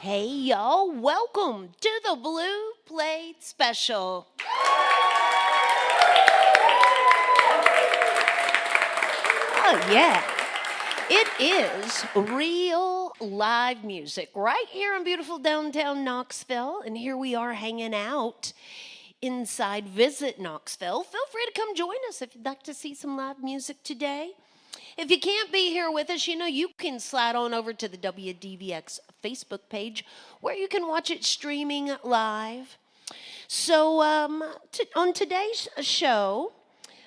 Hey, y'all, welcome to the Blue Plate Special. Oh, yeah. It is real live music right here in beautiful downtown Knoxville. And here we are hanging out inside Visit Knoxville. Feel free to come join us if you'd like to see some live music today. If you can't be here with us, you can slide on over to the WDVX Facebook page where you can watch it streaming live. So on today's show,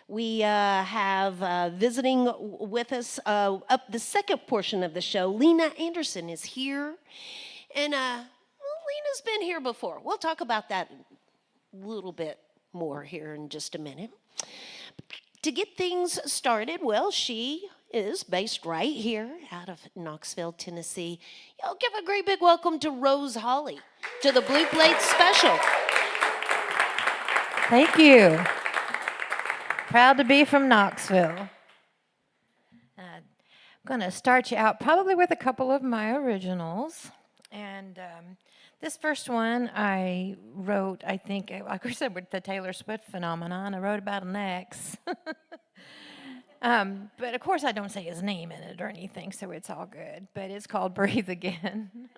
we have visiting with us up the second portion of the show. Lena Anderson is here. And Lena's been here before. We'll talk about that a little bit more here in just a minute. To get things started, well, she is based right here out of Knoxville, Tennessee. Y'all give a great big welcome to Rose Hawley to the Blue Plate Special. Thank you. Proud to be from Knoxville. I'm going to start you out probably with a couple of my originals. And this first one I wrote, I think, like I said, with the Taylor Swift phenomenon. I wrote about an ex. But of course I don't say his name in it or anything, so it's all good. But it's called Breathe Again.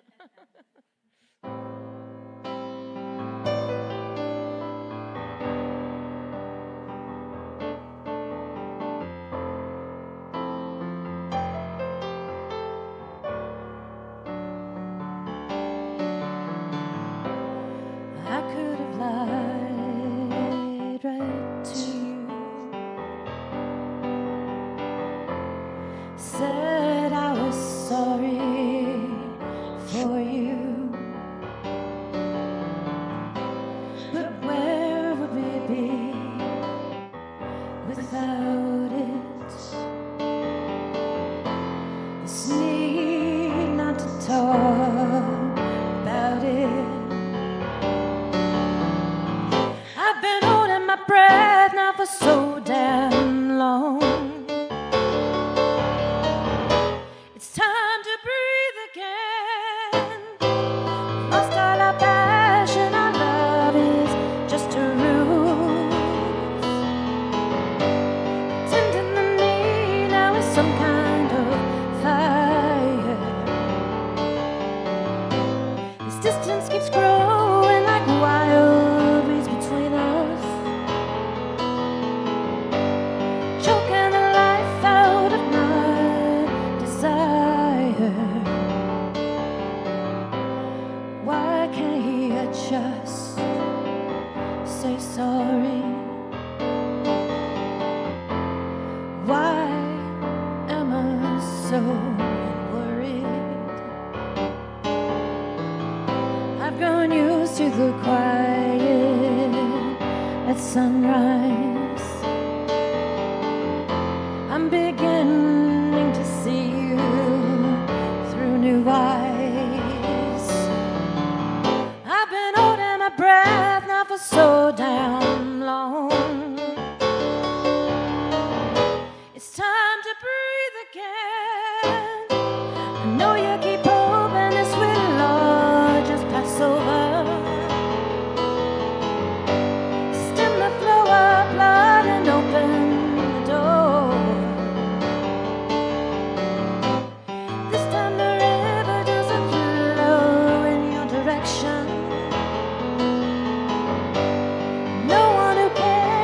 I could have lied right to you, said I was sorry for you, but where would we be without it? This need not to talk about it. I've been holding my breath now for so damn long. It's time to breathe again. Lost all our passion, our love is just a ruse. Pretending the need now is some kind of fire. This distance keeps growing like wild weeds between us, choking the life out of my desire. Why can't he just say sorry? Why am I so worried? I've grown used to the quiet at sunrise. I'm beginning to see you through new eyes. I've been holding my breath now for so damn long. It's time to breathe again. I know you keep hoping this will all just pass over. Stem the flow of blood and open the door. This time the river doesn't flow in your direction. No one who cares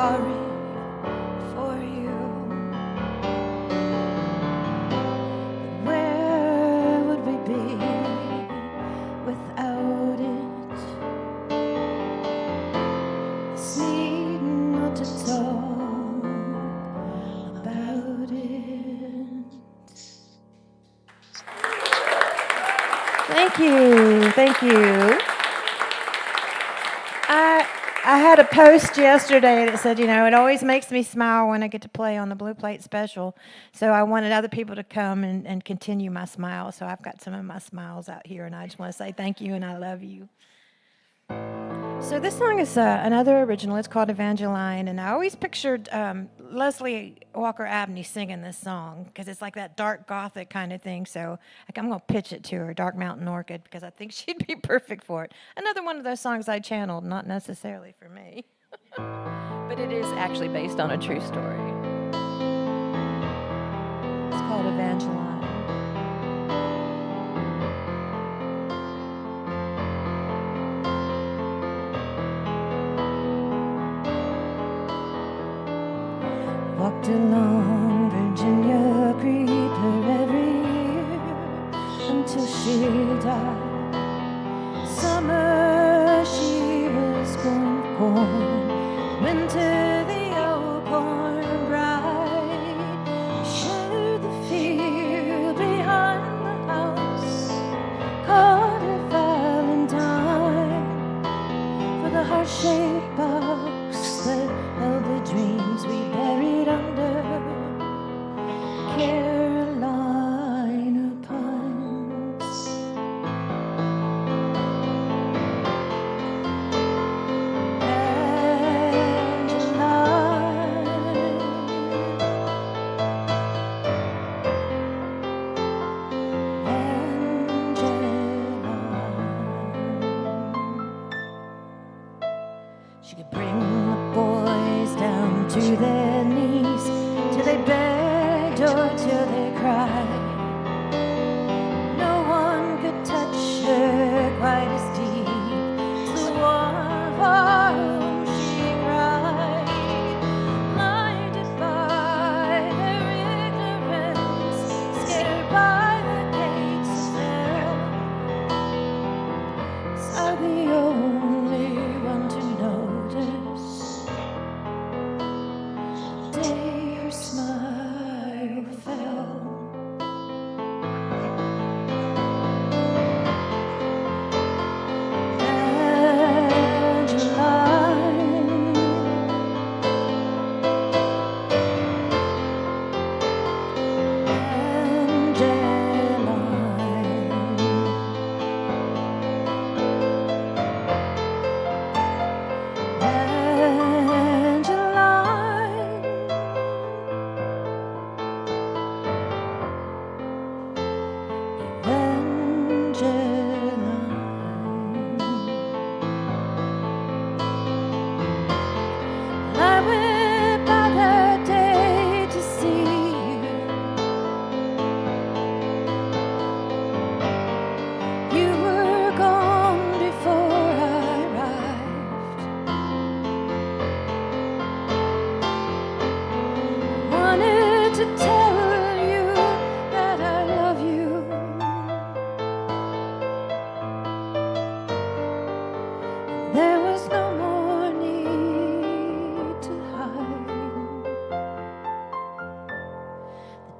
sorry for you. Where would we be without it? This need not to talk about it. Thank you, thank you. I had a post yesterday that said, it always makes me smile when I get to play on the Blue Plate Special. So I wanted other people to come and continue my smile. So I've got some of my smiles out here, and I just want to say thank you and I love you. So this song is another original. It's called Evangeline, and I always pictured Leslie Walker Abney singing this song because it's like that dark gothic kind of thing. So I'm going to pitch it to her, Dark Mountain Orchid, because I think she'd be perfect for it. Another one of those songs I channeled, not necessarily for me, but it is actually based on a true story. It's called Evangeline. Walked along Virginia Creeper every year until she died. Summer she was born of corn, winter the old corn bride. Shared the field behind the house, called her Valentine, for the heart-shaped box that held the dreams we buried under Carolina pines. She could bring the boys down to their knees till they begged or till they cried. No one could touch her quite as deep as the one for whom she cried. Blinded by their ignorance, scared by the gates of hell, was I the only one to notice the day her smile fell? I went by that day to see you. You were gone before I arrived. Wanted to tell you that I love you. There was no more need to hide.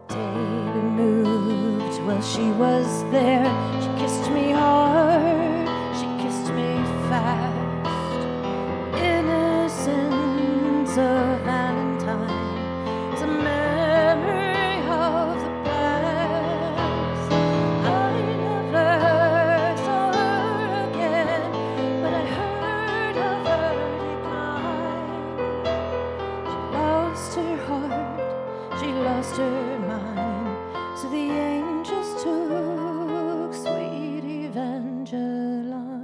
The day we moved, well, she was there. She kissed me hard, she kissed me fast. Innocence of Valentine, it's a memory of the past. I never saw her again, but I heard of her decline. She lost her heart, she lost her mind, so the angels took sweet Evangeline.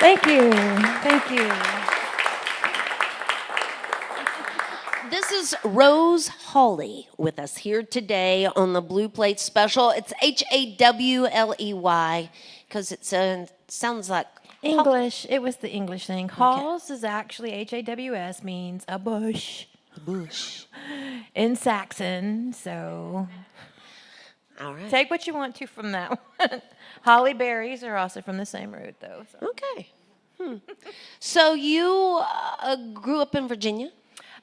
Thank you. Thank you. This is Rose Hawley with us here today on the Blue Plate Special. It's Hawley because it sounds like English. It was the English thing. Halls is actually HAWS, means a bush. a bush. In Saxon, so All right. take what you want to from that one. Holly berries are also from the same root, though. So. Okay. So you grew up in Virginia?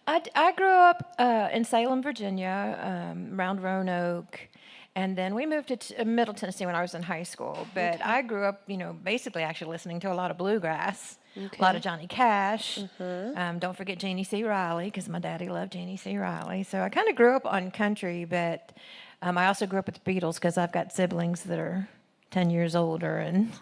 I grew up in Salem, Virginia, around Roanoke, and then we moved to Middle Tennessee when I was in high school. But I grew up, basically actually listening to a lot of bluegrass, a lot of Johnny Cash. Don't forget Jeannie C. Riley, because my daddy loved Jeannie C. Riley. So I kind of grew up on country, but I also grew up with the Beatles because I've got siblings that are 10 years older, and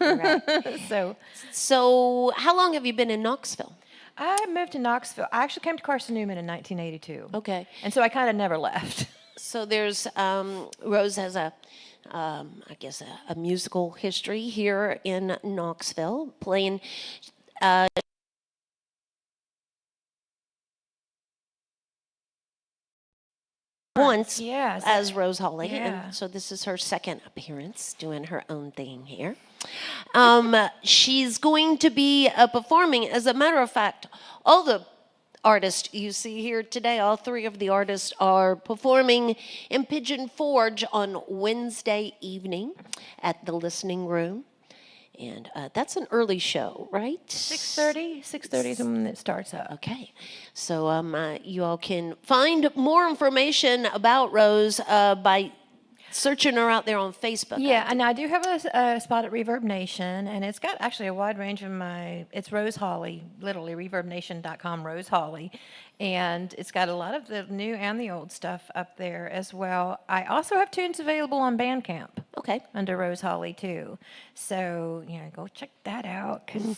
So how long have you been in Knoxville? I moved to Knoxville. I actually came to Carson Newman in 1982. Okay. And so I kind of never left. So there's Rose has a musical history here in Knoxville, playing once Yes. as Rose Hawley, Yeah. and so this is her second appearance doing her own thing here. She's going to be performing. As a matter of fact, all the artists you see here today, all three of the artists are performing in Pigeon Forge on Wednesday evening at the Listening Room. And that's an early show, right? 6:30. 6:30 is when it starts up. Okay. So you all can find more information about Rose by searching her out there on Facebook. Yeah, and I do have a spot at Reverb Nation, and it's got actually a wide range of it's Rose Hawley, literally reverbnation.com, Rose Hawley, and it's got a lot of the new and the old stuff up there as well. I also have tunes available on Bandcamp. Okay. Under Rose Hawley too, so go check that out because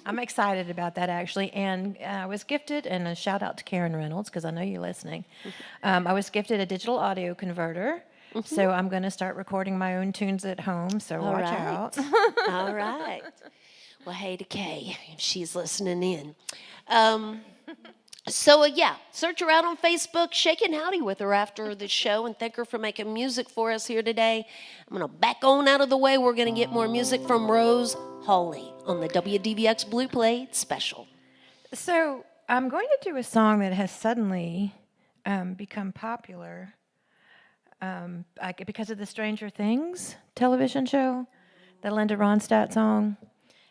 I'm excited about that actually. And I was gifted, and a shout out to Karen Reynolds because I know you're listening. I was gifted a digital audio converter. So I'm going to start recording my own tunes at home, so watch out. All right. Well, hey to Kay, if she's listening in. Search her out on Facebook, shaking howdy with her after the show, and thank her for making music for us here today. I'm going to back on out of the way. We're going to get more music from Rose Hawley on the WDVX Blue Plate Special. So I'm going to do a song that has suddenly become popular. Because of the Stranger Things television show, the Linda Ronstadt song,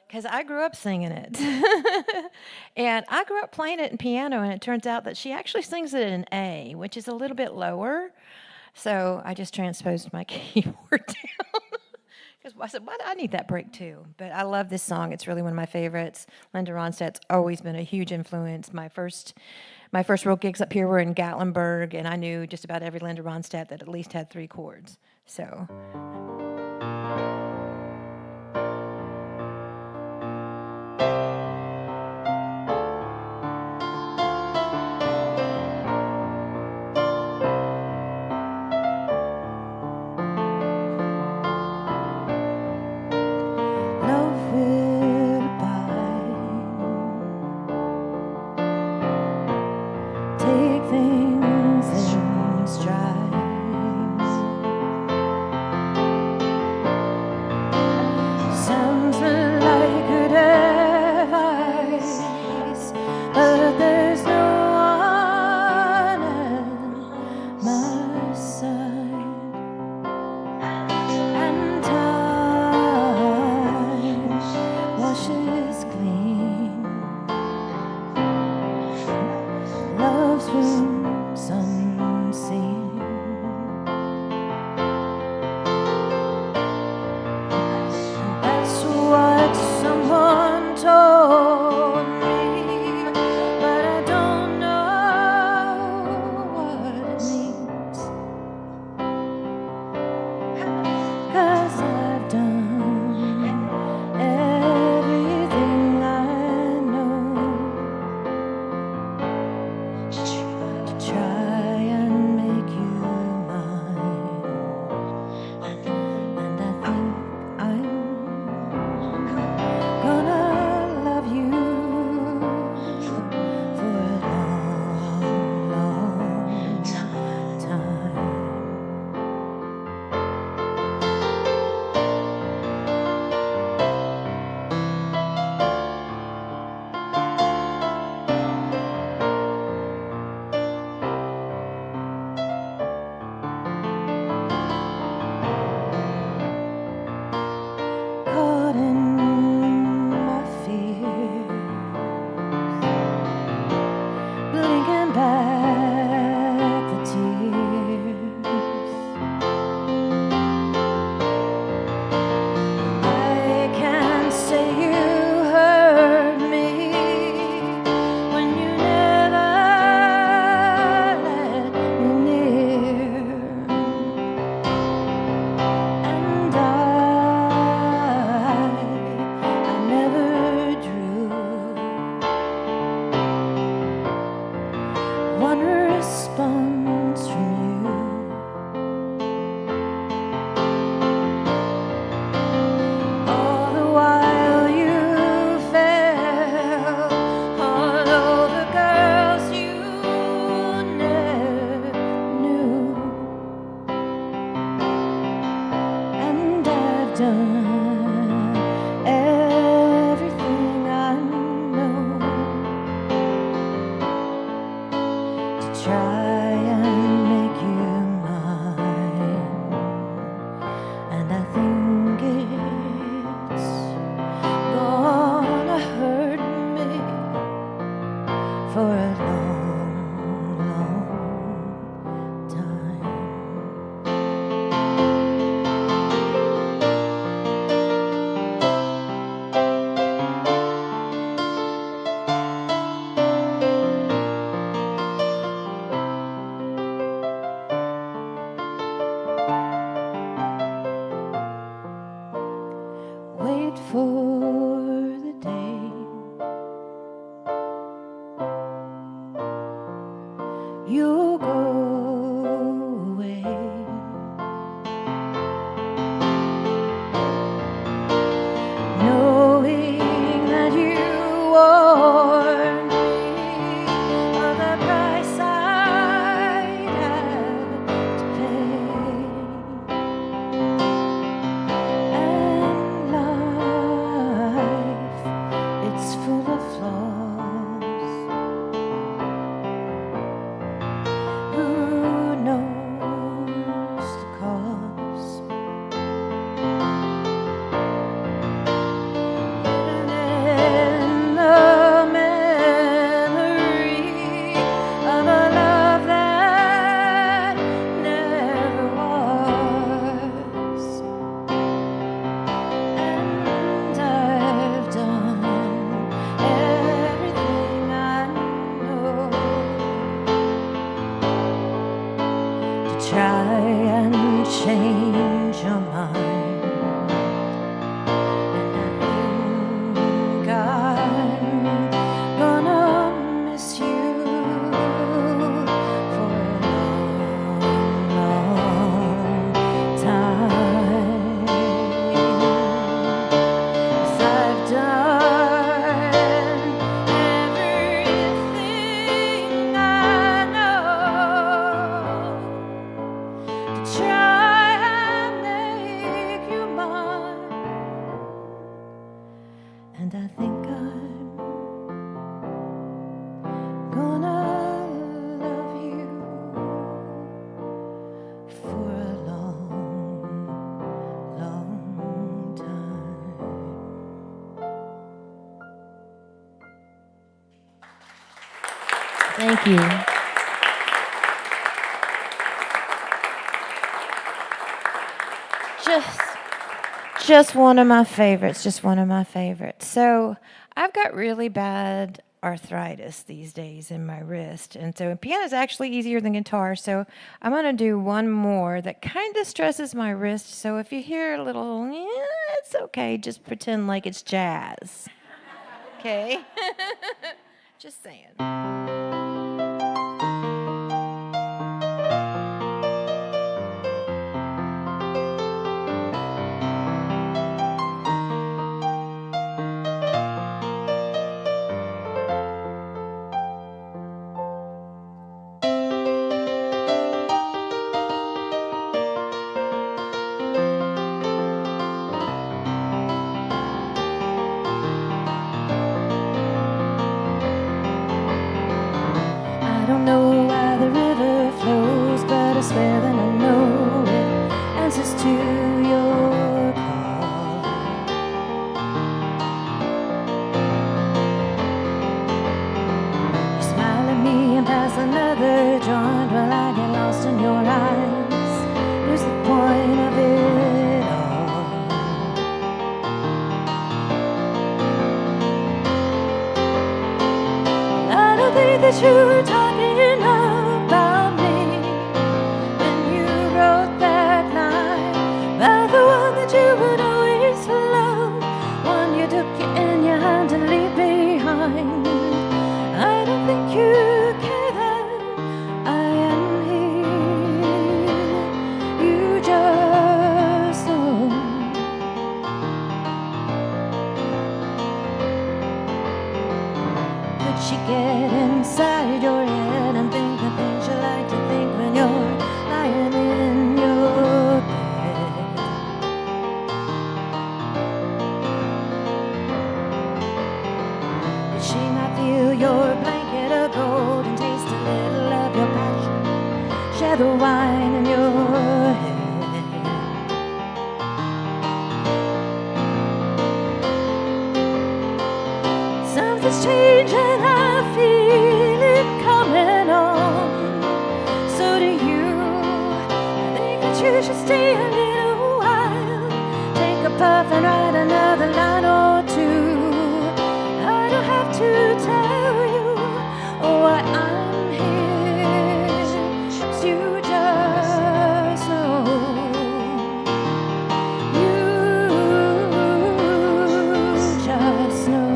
because I grew up singing it. And I grew up playing it in piano, and it turns out that she actually sings it in A, which is a little bit lower. So I just transposed my keyboard down. Because I said, I need that break too. But I love this song. It's really one of my favorites. Linda Ronstadt's always been a huge influence. My first real gigs up here were in Gatlinburg, and I knew just about every Linda Ronstadt that at least had 3 chords. So. done everything I know to try and make you mine, and I think it's gonna hurt me for a long, long time. Wait for the day you'll go away, knowing that you warned me of the price I'd have to pay. And life, it's full of flaws. Who knows the cause? Living in the memory of a love that never was. And I've done everything I know to try and change your mind, and I think I'm gonna miss you for a long, long time. 'Cause I've done everything I know to try and make you mine, and I think I'm gonna love you for a long, long time. Thank you. Just one of my favorites, just one of my favorites. So I've got really bad arthritis these days in my wrist, and so piano is actually easier than guitar, so I'm going to do one more that kind of stresses my wrist, so if you hear a little, yeah, it's okay, just pretend like it's jazz. Okay? Just saying. line in your head. Something's changing, I feel it coming on. So do you. I think that you should stay a little while. Take a puff and write another line or two. I don't have to tell you why I'm here. 'Cause you just know. You just know.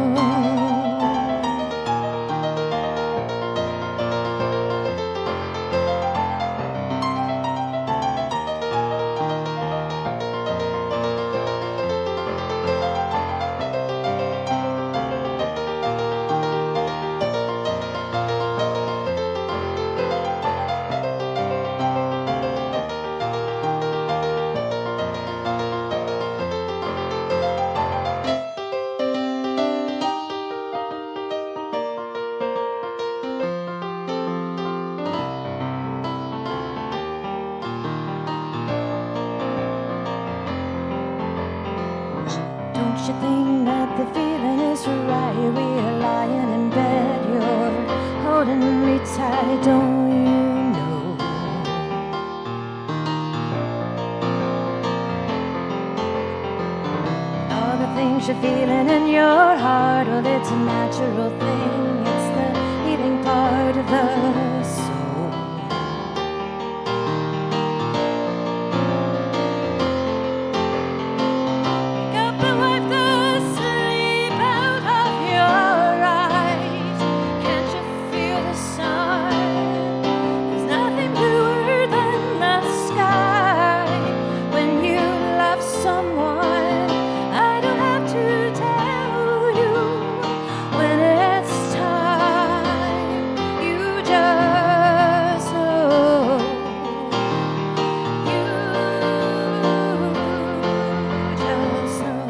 Don't you think that the feeling is right? We're lying in bed, you're holding me tight, don't you know? All the things you're feeling in your heart, well, it's a natural thing. It's the healing part of the soul. Wake up and wipe the sleep out of your eyes. Can't you feel the sun? There's nothing bluer than the sky when you love someone. I don't have to tell you when it's time. You just know. You just know.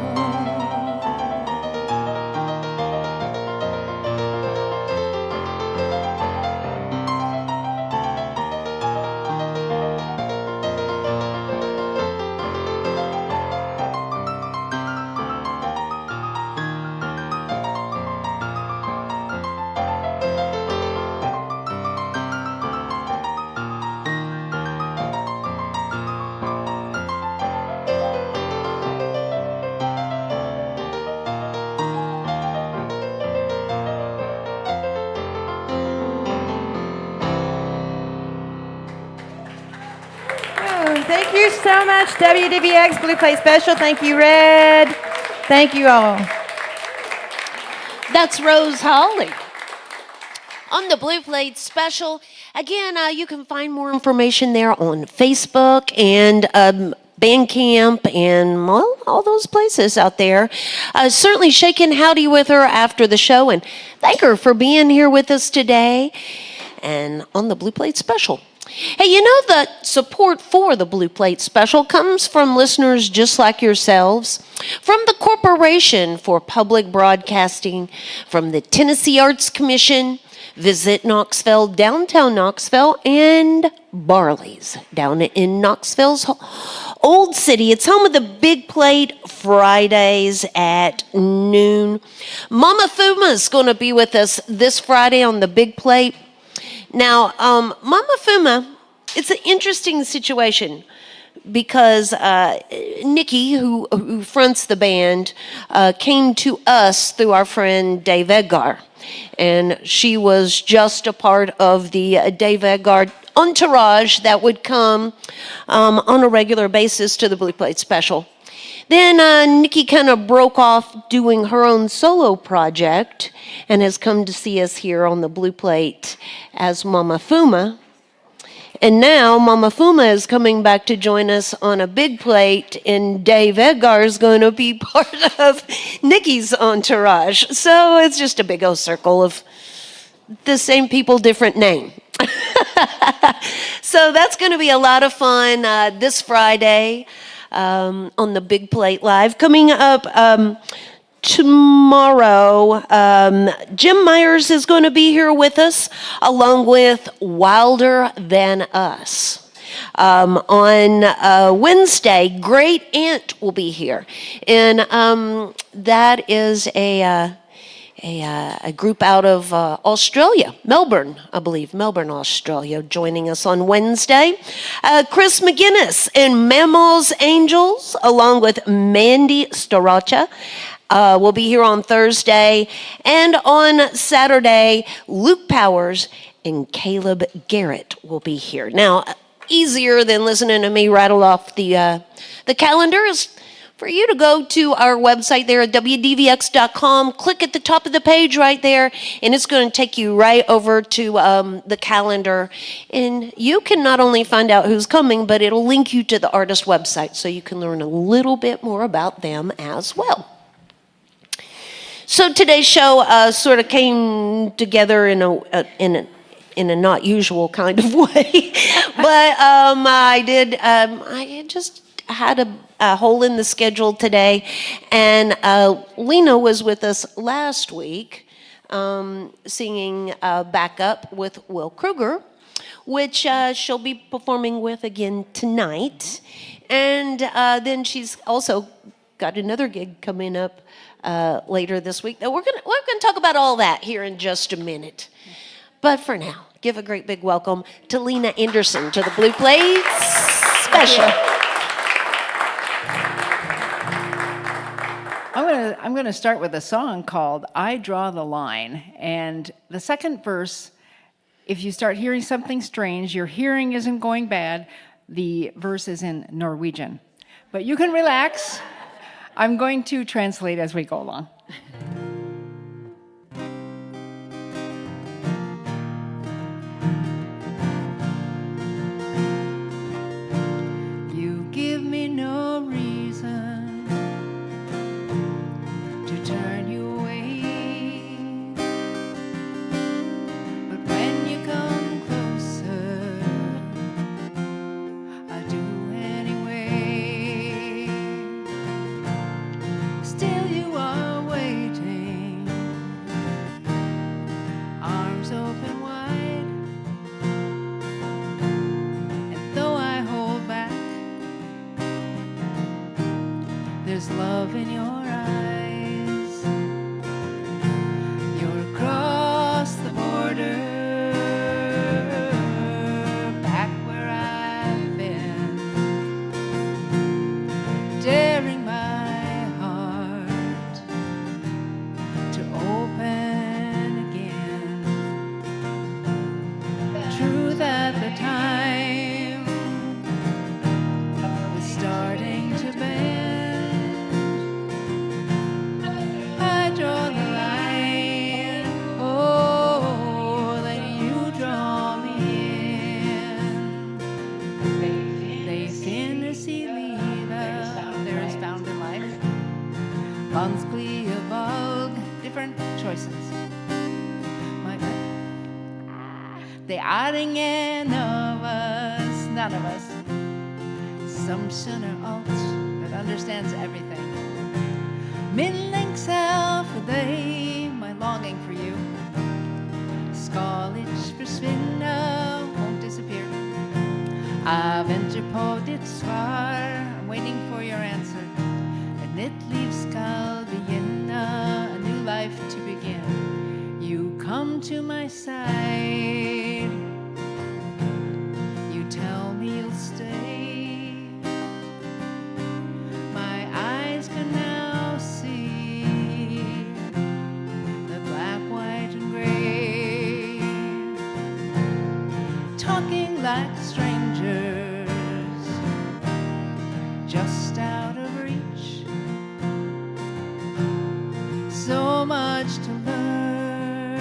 Thank you so much, WDVX Blue Plate Special. Thank you, Red. Thank you all. That's Rose Hawley on the Blue Plate Special. Again, you can find more information there on Facebook and Bandcamp and well, all those places out there. Certainly shaking howdy with her after the show and thank her for being here with us today and on the Blue Plate Special. Hey, you know that support for the Blue Plate Special comes from listeners just like yourselves, from the Corporation for Public Broadcasting, from the Tennessee Arts Commission, Visit Knoxville, downtown Knoxville, and Barley's down in Knoxville's Old City. It's home of the Big Plate Fridays at noon. Mama Fuma's going to be with us this Friday on the Big Plate. Now, Mama Fuma, it's an interesting situation because Nikki, who fronts the band, came to us through our friend Dave Edgar. And she was just a part of the Dave Edgar entourage that would come on a regular basis to the Blue Plate Special. Then Nikki kind of broke off doing her own solo project and has come to see us here on the Blue Plate as Mama Fuma. And now Mama Fuma is coming back to join us on a Big Plate, and Dave Edgar is going to be part of Nikki's entourage. So it's just a big old circle of the same people, different name. So that's going to be a lot of fun this Friday. On the Big Plate Live. Coming up tomorrow, Jim Myers is going to be here with us, along with Wilder Than Us. On Wednesday, Great Aunt will be here. And that is a group out of Australia, Melbourne, I believe, Melbourne, Australia, joining us on Wednesday. Chris McGinnis and Mama's Angels, along with Mandy Staracha, will be here on Thursday. And on Saturday, Luke Powers and Caleb Garrett will be here. Now, easier than listening to me rattle off the calendar is for you to go to our website there at WDVX.com, click at the top of the page right there, and it's going to take you right over to the calendar. And you can not only find out who's coming, but it'll link you to the artist website so you can learn a little bit more about them as well. So today's show sort of came together in a not usual kind of way, but I just had a hole in the schedule today, and Lena was with us last week singing backup with Will Kruger, which she'll be performing with again tonight, and then she's also got another gig coming up later this week. We're gonna talk about all that here in just a minute, but for now, give a great big welcome to Lena Anderson to the Blue Plates special. I'm going to start with a song called I Draw the Line. And the second verse, if you start hearing something strange, your hearing isn't going bad, the verse is in Norwegian. But you can relax. I'm going to translate as we go along. You give me no reason turn you away, but when you come closer, I do anyway. Still you are waiting, arms open wide, and though I hold back, there's love in your eyes. Det är ingen av us, none of us, som känner allt, that understands everything. Min längtan för dig, my longing for you, ska inte försvinna, won't disappear. I väntar på ditt svar, I'm waiting for your answer. Ett nytt liv ska begynna, a new life to begin. You come to my side, you tell me you'll stay. My eyes can now see the black, white, and gray, talking like strangers, just out of reach. So much to learn,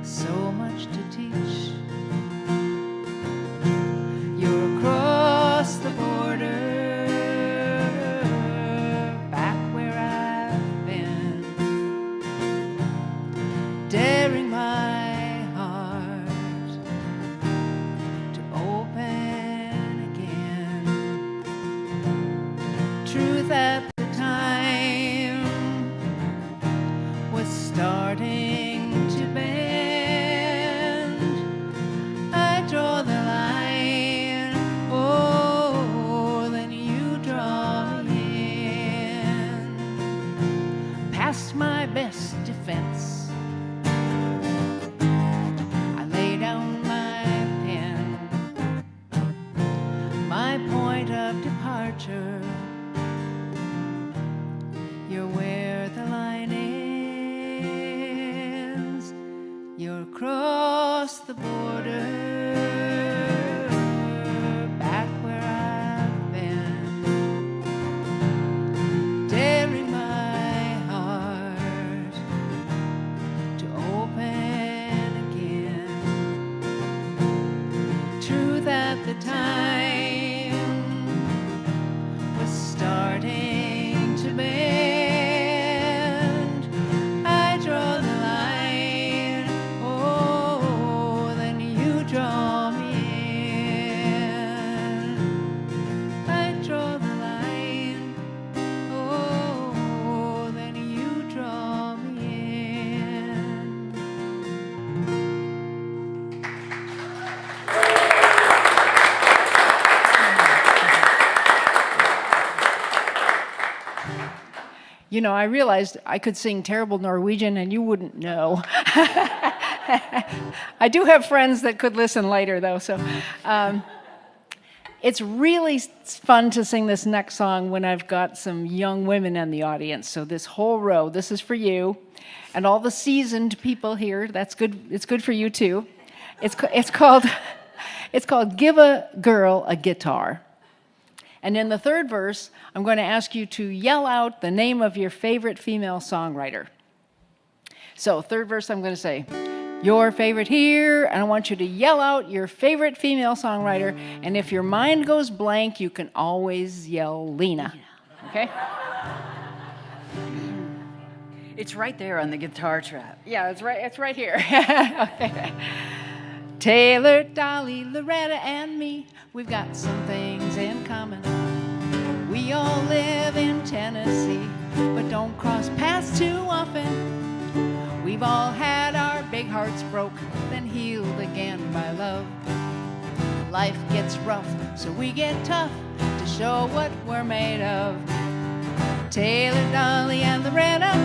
so much to teach. You're across the border, back where I've been, daring my heart to open again. my point of departure. You're where the line ends. You're across the border, back where I've been, daring my heart to open again. True that the time was starting to bend. I draw the line, oh, then you draw me in. I draw the line, oh, then you draw me in. You know, I realized I could sing terrible Norwegian and you wouldn't know. I do have friends that could listen later, though, so it's really fun to sing this next song when I've got some young women in the audience. So this whole row, this is for you, and all the seasoned people here. That's good. It's good for you too. It's called "Give a Girl a Guitar." And in the third verse, I'm going to ask you to yell out the name of your favorite female songwriter. So third verse, I'm going to say, your favorite here, and I want you to yell out your favorite female songwriter. And if your mind goes blank, you can always yell Lena. Okay? It's right there on the guitar track. Yeah, it's right here. Okay. Taylor, Dolly, Loretta, and me, we've got some things in common. We all live in Tennessee, but don't cross paths too often. We've all had our big hearts broke, then healed again by love. Life gets rough, so we get tough to show what we're made of. Taylor, Dolly, and Loretta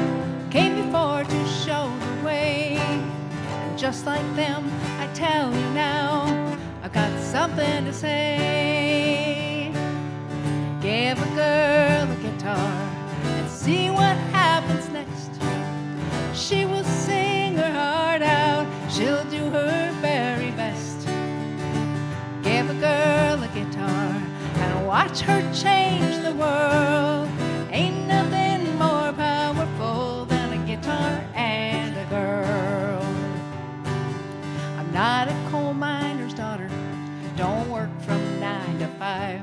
came before to show the way. And just like them, I tell you now, I've got something to say. Give a girl a guitar and see what happens next. She will sing her heart out, she'll do her very best. Give a girl a guitar and watch her change the world. Ain't nothing more powerful than a guitar and a girl. I'm not a coal miner's daughter, don't work from 9 to 5.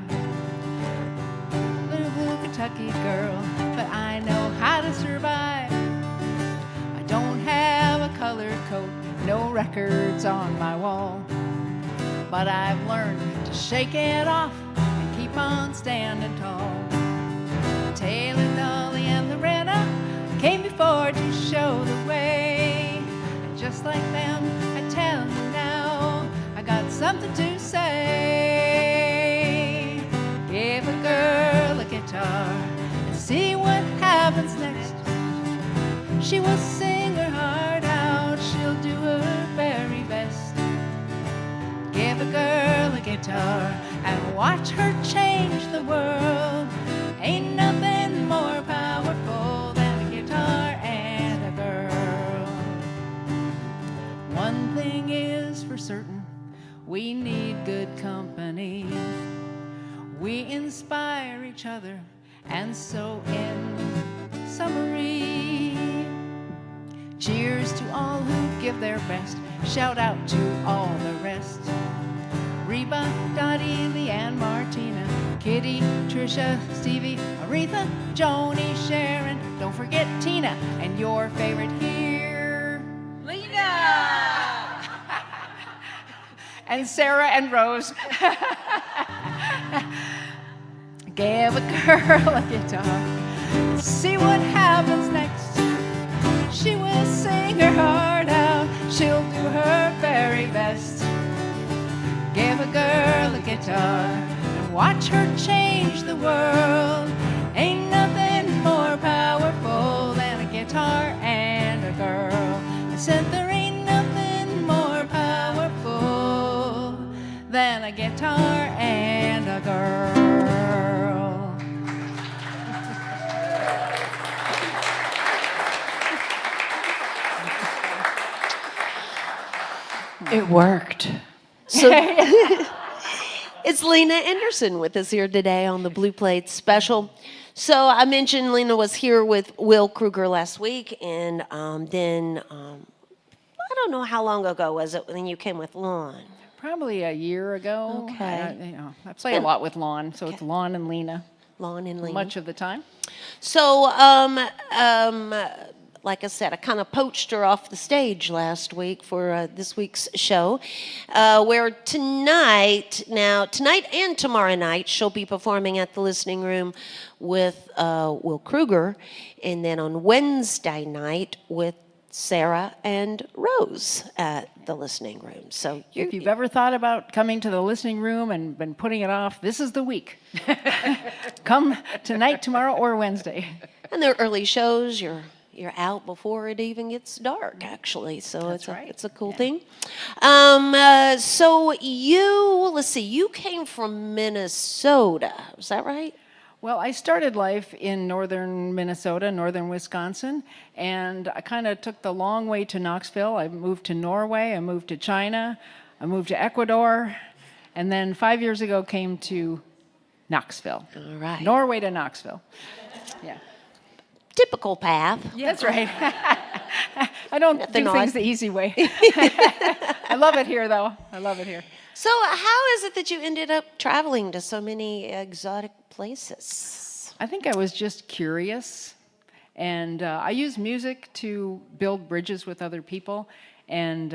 Little Kentucky girl, but I know how to survive. I don't have a colored coat, no records on my wall, but I've learned to shake it off and keep on standing tall. Taylor, Dolly, and Loretta came before to show the way. And just like them, I tell you now, I got something to say. Give a girl a guitar and see what happens next. She will sing her heart out, she'll do her very best. Give a girl a guitar and watch her change the world. Ain't nothing more powerful than a guitar and a girl. One thing is for certain, we need good company. We inspire each other, and so in summary, cheers to all who give their best. Shout out to all the rest. Reba, Dottie, Leanne, Martina, Kitty, Trisha, Stevie, Aretha, Joni, Sharon. Don't forget Tina, and your favorite here, Lena! and Sarah and Rose. Give a girl a guitar, see what happens next. She will sing her heart out, she'll do her very best. Give a girl a guitar and watch her change the world. Ain't nothing more powerful than a guitar and a girl. I said there ain't nothing more powerful than a guitar and a a girl. It worked. So it's Lena Anderson with us here today on the Blue Plate Special. So I mentioned Lena was here with Will Kruger last week, and then I don't know how long ago was it when you came with Lon. Probably a year ago. Okay. I play a lot with Lon, so it's Lon and Lena Lon and Lena. much of the time. So, like I said, I kind of poached her off the stage last week for this week's show, where tonight and tomorrow night, she'll be performing at the Listening Room with Will Kruger, and then on Wednesday night with Sarah and Rose at the Listening Room. So If you've ever thought about coming to the Listening Room and been putting it off, this is the week. Come tonight, tomorrow, or Wednesday. and they're early shows. You're out before it even gets dark, actually. So it's a cool thing. So let's see, you came from Minnesota. Is that right? Well, I started life in northern Minnesota, northern Wisconsin, and I kind of took the long way to Knoxville. I moved to Norway, I moved to China, I moved to Ecuador, and then 5 years ago came to Knoxville. All right. Norway to Knoxville. Yeah. Typical path. That's right. I don't Nothing do odd. things the easy way. I love it here, though. I love it here. So how is it that you ended up traveling to so many exotic places? I think I was just curious, and I use music to build bridges with other people, and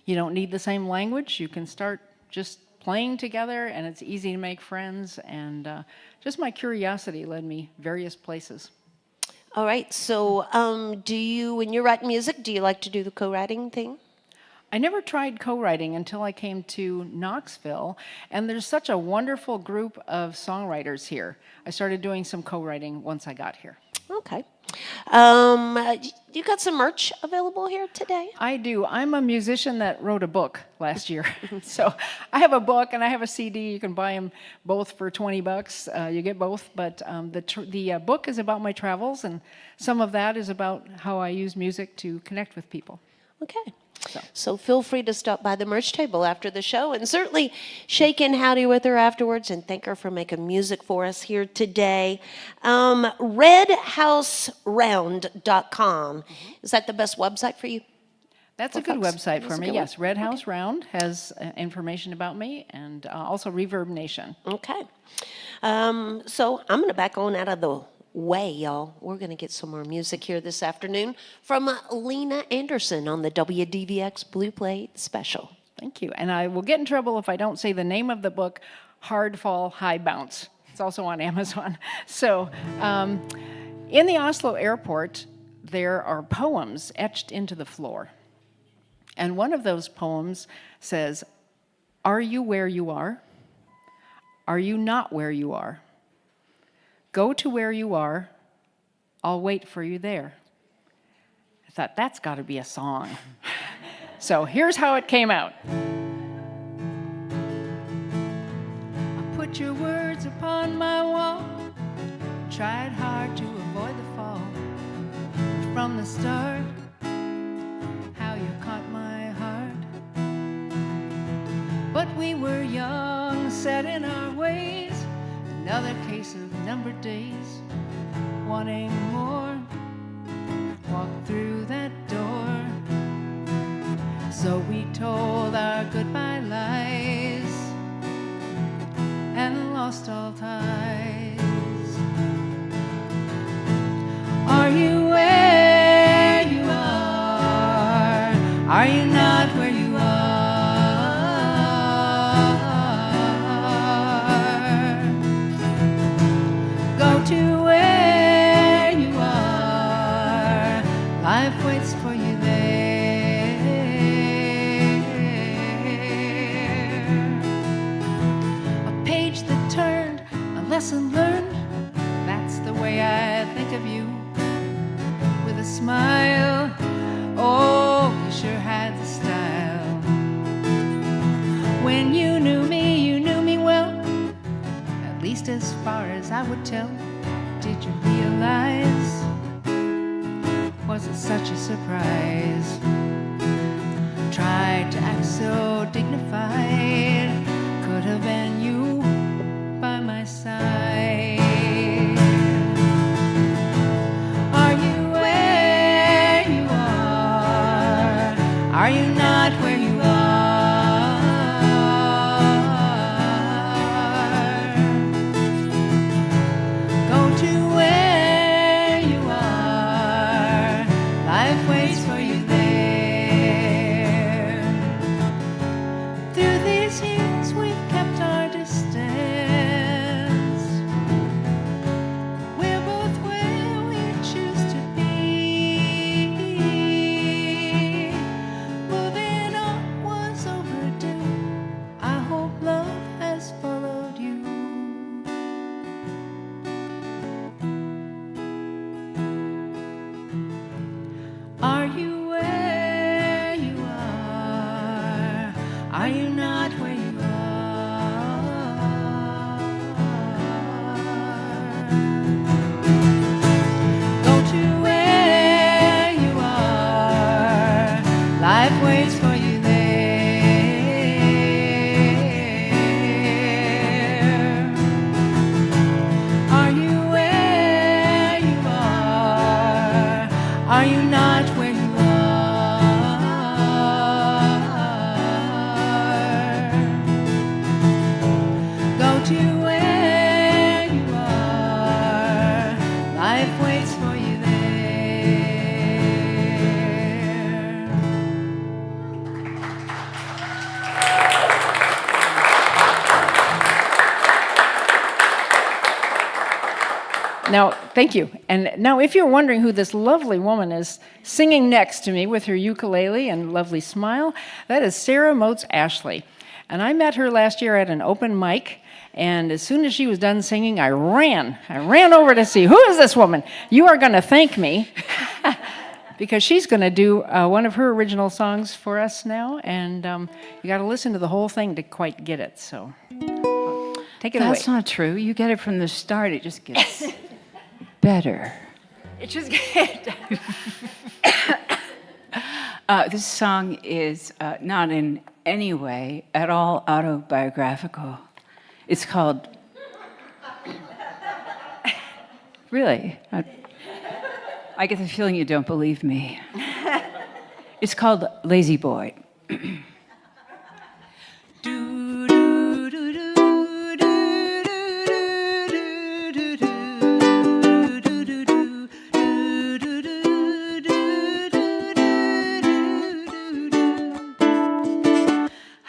you don't need the same language. You can start just playing together, and it's easy to make friends, and just my curiosity led me various places. All right. So when you're writing music, do you like to do the co-writing thing? I never tried co-writing until I came to Knoxville, and there's such a wonderful group of songwriters here. I started doing some co-writing once I got here. Okay. You got some merch available here today? I do. I'm a musician that wrote a book last year. So I have a book and I have a CD. You can buy them both for $20. You get both. But the book is about my travels, and some of that is about how I use music to connect with people. Okay. So feel free to stop by the merch table after the show and certainly shake in howdy with her afterwards and thank her for making music for us here today. RedHouseRound.com. Is that the best website for you? That's a good website for That's a me, good yes. Red House Round has information about me, and also Reverb Nation. Okay. So I'm going to back on out of the way, y'all. We're going to get some more music here this afternoon from Lena Anderson on the WDVX Blue Plate Special. Thank you. And I will get in trouble if I don't say the name of the book, Hard Fall, High Bounce. It's also on Amazon. So in the Oslo airport, there are poems etched into the floor. And one of those poems says, "Are you where you are? Are you not where you are? Go to where you are. I'll wait for you there." I thought, that's got to be a song. So here's how it came out. I put your words upon my wall, tried hard to avoid the fall. From the start, how you caught my heart. But we were young, set in our ways. Another case of numbered days, wanting more, walk through that door. So we told our goodbye lies and lost all ties. Are you where you are? Are you not where you are? Go to where you are. Life waits for you there. A page that turned, a lesson learned. That's the way I think of you. With a smile, oh, you sure had the style. When you knew me well. as far as I would tell. Did you realize? Was it such a surprise? Tried to act so dignified. Could have been you by my side. Are you where you are? Are you not where you are? Go to where you are. Life waits for you there. Through these years we've kept our distance. We're both where we choose to be. Moving on was overdue. I hope love has followed you. Are you where you are? Are you not where you are? Go to where you are. Life waits for you there. Are you where you are? Are you not where you are? Go to where you are. Life waits for you there. Now, thank you. And now, if you're wondering who this lovely woman is singing next to me with her ukulele and lovely smile, that is Sarah Moates Ashley. And I met her last year at an open mic, and as soon as she was done singing, I ran over to see, who is this woman? You are going to thank me, because she's going to do one of her original songs for us now, and you got to listen to the whole thing to quite get it, so take it away. That's not true. You get it from the start. It just gets better. It just gets This song is not in any way at all autobiographical. It's called... Really? I get the feeling you don't believe me. It's called Lazy Boy.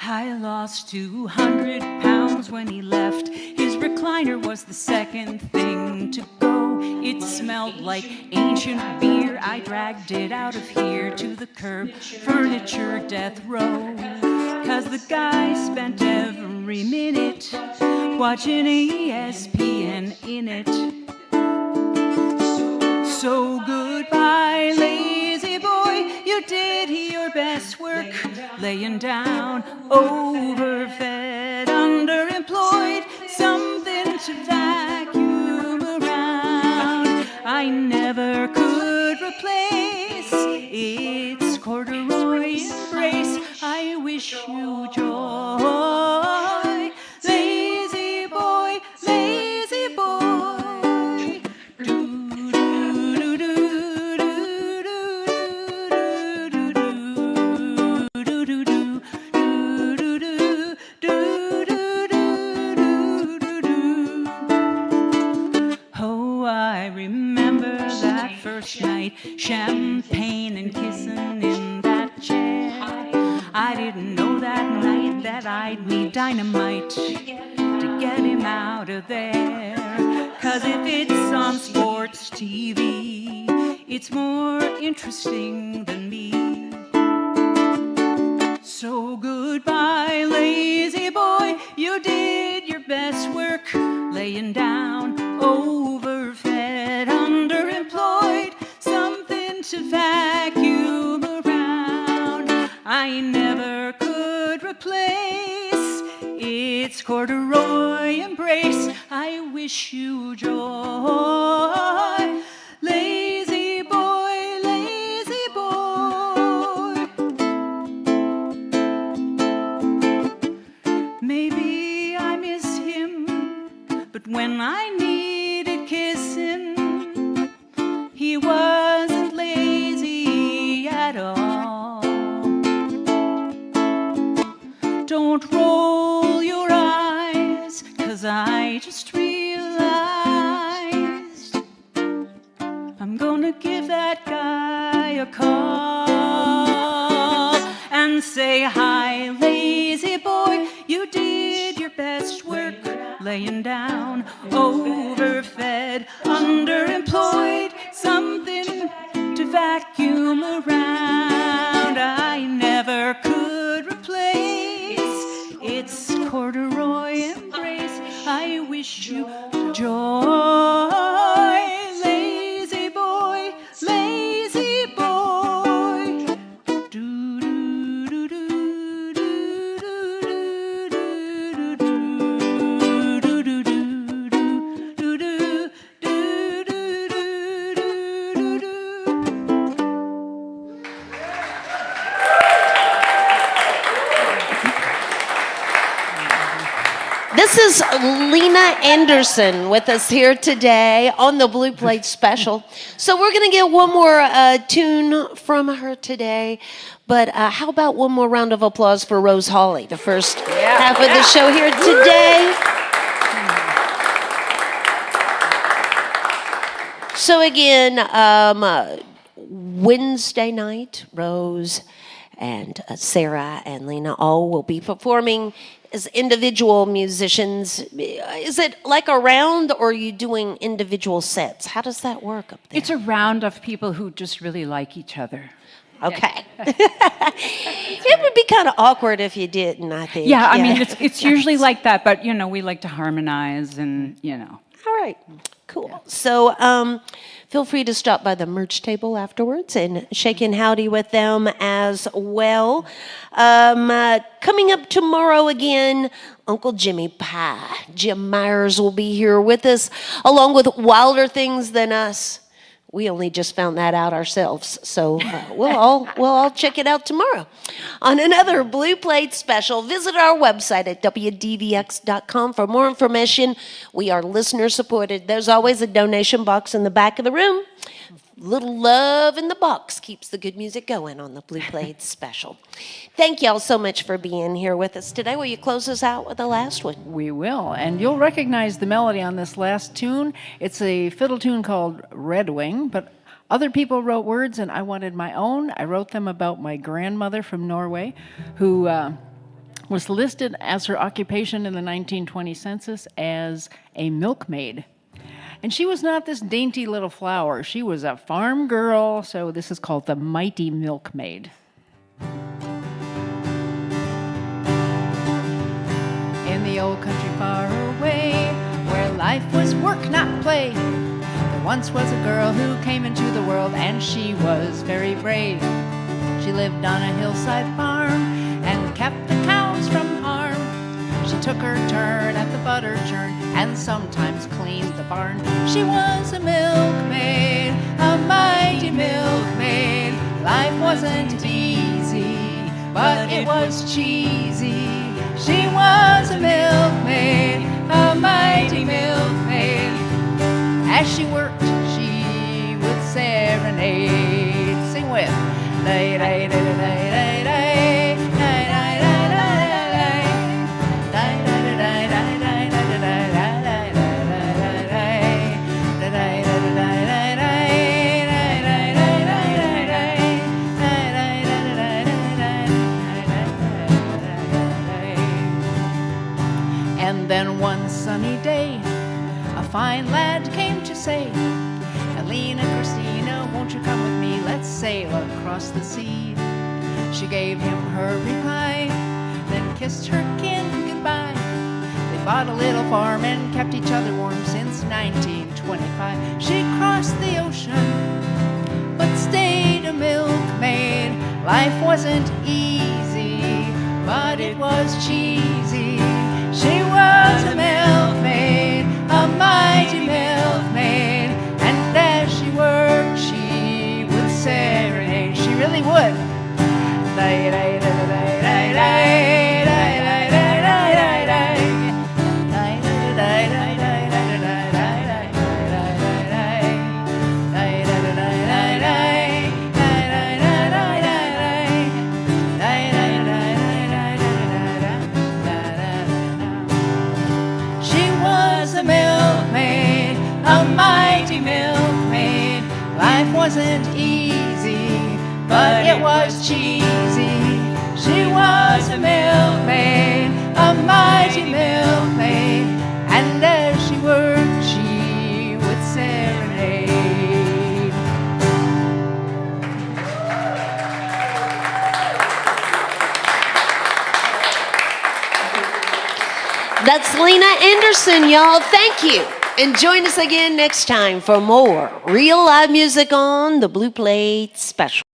I lost 200 pounds when he left. His recliner was the second thing to go. It smelled like ancient beer. I dragged it out of here to the curb, furniture death row. 'Cause the guy spent every minute watching ESPN in it. So goodbye, lazy boy, you did your best work, laying down, overfed, underemployed, something to vacuum around. I never could replace its corduroy embrace. I wish you joy, lazy boy, lazy boy. Oh, I remember that first night, champagne and kissing in that chair. I didn't know that night that I'd need dynamite to get him out of there. 'Cause if it's on sports TV, it's more interesting than me. So goodbye, lazy boy, you did your best work, laying down, overfed, underemployed, something to vacuum around. I never could replace its corduroy embrace. I wish you joy. Lazy boy, lazy boy. Maybe I miss him, but when I needed kissing, he wasn't lazy at all. Don't roll your eyes, 'cause I just realized I'm gonna give that guy a call and say, hi, lazy boy, you did your best work laying down, overfed, underemployed, something to vacuum around. I never could replace its corduroy embrace. I wish you joy, lazy boy, lazy boy. Do do do do do do do do do do do do do. This is Lena Anderson with us here today on the Blue Plate Special. So we're going to get one more tune from her today. But how about one more round of applause for Rose Hawley, the first half of the show here today. So again, Wednesday night, Rose and Sarah and Lena all will be performing as individual musicians. Is it like a round, or are you doing individual sets? How does that work up there? It's a round of people who just really like each other. Okay. It would be kind of awkward if you didn't, I think. Yeah, I mean, it's usually like that, but, you know, we like to harmonize and, you know. All right, cool. So feel free to stop by the merch table afterwards and shake in howdy with them as well. Coming up tomorrow again, Uncle Jimmy Pie. Jim Myers will be here with us, along with Wilder Things Than Us. We only just found that out ourselves, so we'll all check it out tomorrow. On another Blue Plate Special, visit our website at WDVX.com for more information. We are listener supported. There's always a donation box in the back of the room. Little love in the box keeps the good music going on the Blue Plate Special. Thank y'all so much for being here with us today. Will you close us out with the last one? We will, and you'll recognize the melody on this last tune. It's a fiddle tune called Red Wing, but other people wrote words, and I wanted my own. I wrote them about my grandmother from Norway, who was listed as her occupation in the 1920 census as a milkmaid. And she was not this dainty little flower. She was a farm girl, so this is called The Mighty Milkmaid. In the old country far away, where life was work, not play, there once was a girl who came into the world, and she was very brave. She lived on a hillside farm and kept the cows from harm. She took her turn at the butter churn and sometimes cleaned the barn. She was a milkmaid, a mighty milkmaid. Life wasn't easy, but it was cheesy. She was a milkmaid, a mighty milkmaid. As she worked, she would serenade. Sing with. Lay, lay, lay, lay, lay, lay. Then one sunny day, a fine lad came to say, Lena, Christina, won't you come with me? Let's sail across the sea. She gave him her reply, then kissed her kin goodbye. They bought a little farm and kept each other warm since 1925. She crossed the ocean, but stayed a milkmaid. Life wasn't easy, but it was cheesy. She was life wasn't easy, but it was cheesy. She was a milkmaid, a mighty milkmaid, and as she worked, she would serenade. That's Lena Anderson, y'all. Thank you. And join us again next time for more real live music on the Blue Plate Special.